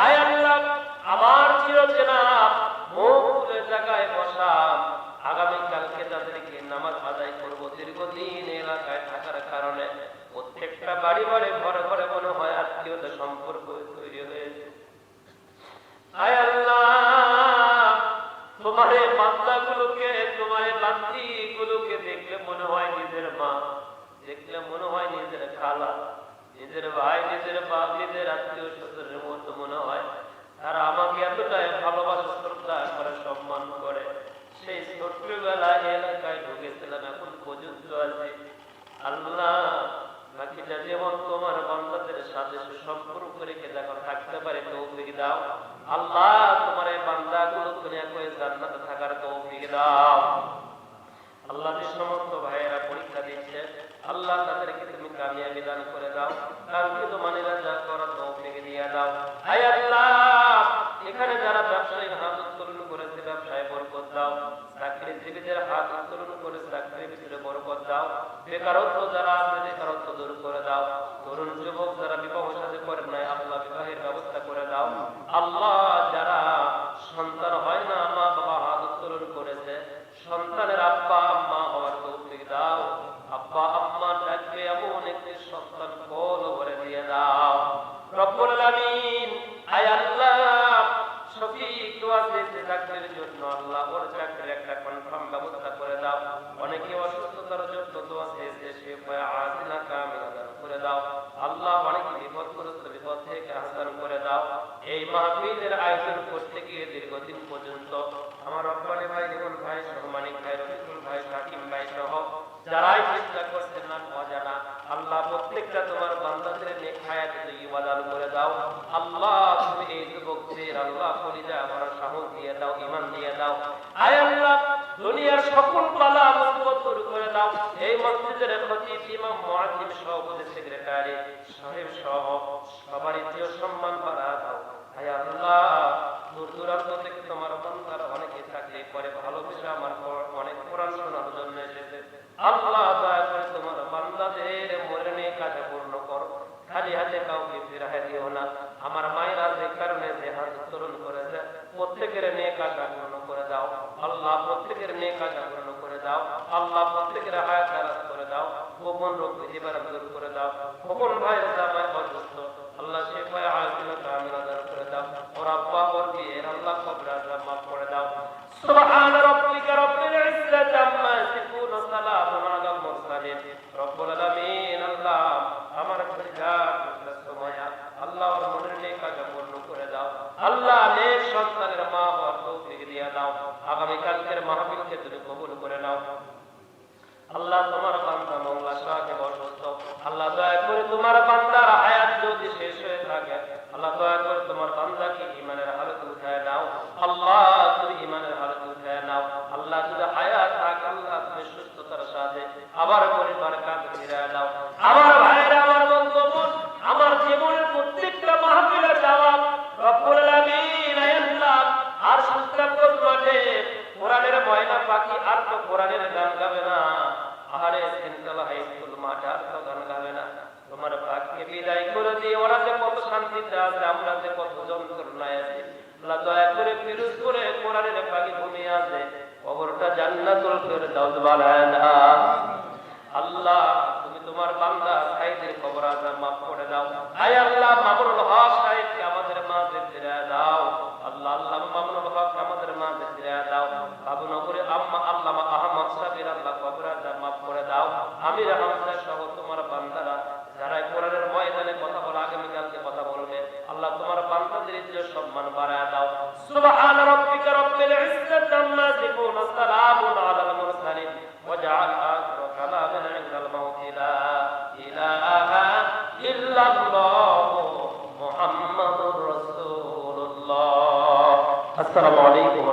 আয় আল্লাহ আমার চিরচেনা মৌকুলের জায়গায় বসা আগামীকালকে তাদেরকে নামাজ আদায় করবো। দীর্ঘদিন এলাকায় থাকার কারণে প্রত্যেকটা বাড়ি বাড়ি ঘরে ঘরে মনে হয় আত্মীয়তা সম্পর্ক তৈরি হয়েছে। আয় আল্লাহ তোমার এই বান্দাগুলোকে, তোমার এই বান্দিগুলোকে দেখলে মনে হয় নিজের মা, দেখলে মনে হয় নিজের খালা, নিজের ভাই, নিজের বাপ, নিজের আত্মীয় স্বজনের মতো মনে হয়। তারা আমাকে এতটাই ভালোবাসা, শ্রদ্ধা করে, সম্মান করে। সেই ছোট্টবেলায় এলাকায় ঢুকেছিলাম, এখন পর্যন্ত আছে। আল্লাহ বাকিটা যেমন তোমার বান্দাদের সাথে সুসম্পর্ক রেখে দেখো থাকতে পারে তৌফিক দাও। আল্লাহ তোমার এই বান্দাগুলো দুনিয়া করে জান্নাতে থাকার তৌফিক দাও। আল্লাহ যে সমস্ত ভাইয়েরা পরীক্ষা দিচ্ছে আল্লাহ তাদেরকে তুমি কামিয়াবি দান করে দাও। কাঙ্ক্ষিত মানিরা যা করার তৌফিক দিয়ে দাও। আয় আল্লাহ এখানে যারা ব্যবসায়ীর হাত উত্তোলন করেছে ব্যবসায় বরকত দাও। চাকরিজীবীদের হাত উত্তোলন করে চাকরির ভিতরে বরকত দাও। বেকারত্ব যারা আছে বেকারত্ব দূর করে দাও। তরুণ যুবক যারা বিবাহ সাথে করেন নাই আল্লাহ বিবাহের ব্যবস্থা করে দাও। আল্লাহ যারা সন্তান হয় না মা বাবা হাত উত্তোলন করেছে সন্তানের আব্বা আম্মা হওয়ার তৌফিক দাও। আব্বা আম্মা ডাকবে এমন একটি সন্তান কোল ভরে দিয়ে দাও রব্বুল আলামিন। আয় আল্লাহ শফিক দোয়া দিয়েছে চাকরির জন্য, আল্লাহ ওর চাকরির একটা কনফার্ম ব্যবস্থা করে দাও। অনেকে অসুস্থতার জন্য দোয়া দিয়েছে, সে আজিলা কামিলা দান করে দাও। আল্লাহ অনেকে বিপদগ্রস্ত, বিপদ থেকে আহসান করে দাও। এই মাহফিলের আয়োজন করতে গিয়ে দীর্ঘদিন পর্যন্ত আমার রব্বানি ভাই, রিমন ভাই, সহমানিক ভাই, রফিকুল ভাই, হাকিম ভাই সহ যারাই চেষ্টা করছেন না অজানা আল্লাহ প্রত্যেকটা তোমার বান্দাদের নেক হায়াতে তৈয়বা দান করে দাও। আল্লাহ তুমি এই যুবকদের আল্লাহ কলিজা ভরা সাহস দিয়ে দাও, ঈমান দিয়ে দাও। আয় আল্লাহ দুনিয়ার সকল বালা মুসিবত দূর করে দাও। এই মসজিদের খতিব, ইমাম, মুয়াজ্জিম, সভাপতি, সেক্রেটারি, সাহেব সহ সবার ইজ্জত সম্মান বাড়া দাও। আয় আল্লাহ দূর দূরান্ত থেকে তোমার বান্দারা অনেকে চাকরি করে ভালোবেসে আমার অনেক কোরআন শোনার জন্য এসেছে। আল্লাহ দয়া করে তোমার বান্দাদের মরণে কাজে পূর্ণ করো, খালি হাতে কাউকে ফিরাই দিও না। আমার মায়েরা যে কারণে যে হাত উত্তোলন করেছে প্রত্যেকের নেক আশা পূর্ণ করে দাও। আল্লাহ প্রত্যেকের নেক আশা পূর্ণ করে দাও। আল্লাহ প্রত্যেকের হায়াত দারাজ করে দাও। গোপন রোগ জীবন দূর করে দাও। গোপন ভাইয়ের জামাই অসুস্থ আল্লাহ শেফায়ে আজিলা কামিলা দান করে দাও। ওর আব্বা ওর বিয়ের আল্লাহ কবর আযাব মাফ করে দাও। সুবহান রাব্বিকা রাব্বিল ইজ্জাতি আম্মা ইয়াসিফুন ওয়া সালামুন আলাল মুরসালিন রব্বুল আলামিন। আল্লাহ আমার সময় আল্লাহ ওর মনের নেক আশা পূর্ণ করে দাও। আল্লাহ নেক সন্তানের মা হওয়ার তৌফিক দিয়ে দাও। আগামী কালকের মাহফিলকে তুমি কবুল করে নাও। আল্লাহ তোমার বান্দা মওলা সাহেব অসুস্থ, আল্লাহ দয়া করে তোমার বান্দার হায়াত যদি শেষ হয়ে থাকে আল্লাহ দয়া করে তোমার বান্দাকে ঈমানের হালতে উঠায় নাও। আল্লাহ তুমি ঈমানের হালতে উঠায় নাও। আল্লাহ যদি হায়াত থাকে আল্লাহ তুমি সুস্থতার সাথে আবার পরিবার কাঁধে ফিরায় নাও। আমার ভাইরা, আমার বন্ধুগণ, আমার জীবনের প্রত্যেকটা মাহফিলে যাওয়া রব্বুল আলামিন আল্লাহ আর সুস্থাপন মাঠে কোরআনের ময়না পাখি আর তো কোরআনের গান গাবে না। আহারে সেন্ট্রাল হাই স্কুল মাঠে আর তো গান গাবে না। তোমার পাককে বিদায় করে দিয়ে ওরা যে কত শান্তিতে আছে, আমরা যে কত যন্ত্রণায় আছি, আল্লাহ দয়া করে ফিরোজ করে কোরআনের পাখি ঘুমিয়ে আছে, কবরটা জান্নাতুল ফেরদাউস বানায় না। আল্লাহ তুমি তোমার বান্দা সাইদের কবর আযাব মাফ করে দাও। আয় আল্লাহ মামুনুল হক সাহেবকে আমাদের মাঝে ফিরিয়ে দাও। আল্লাহ আল্লাহ মামুনুল হক আমাদের মাঝে ফিরিয়ে দাও। বাবুনগরে আম্মা আল্লামা আহমদ সাহেবের আল্লাহ কবর আযাব মাফ করে দাও। আমির হামজা সহ তোমার বান্দারা যারা কোরআনের ময়দানে কথা বলে আগামী কালকে কথা বলবে আল্লাহ তোমার বান্দাদের ইজ্জত সম্মান বাড়ায় দাও। সুবহান রাব্বিকা রাব্বিল ইজ্জাতি আম্মা ইয়াসিফুন ওয়া সালামুন আলাল মুরসালিন ওয়াজআল আখিরা কালামিনা ইনদাল মাউতি লা ইলাহা ইল্লাল্লাহু মুহাম্মাদুর রাসূলুল্লাহ। আসসালামু আলাইকুম।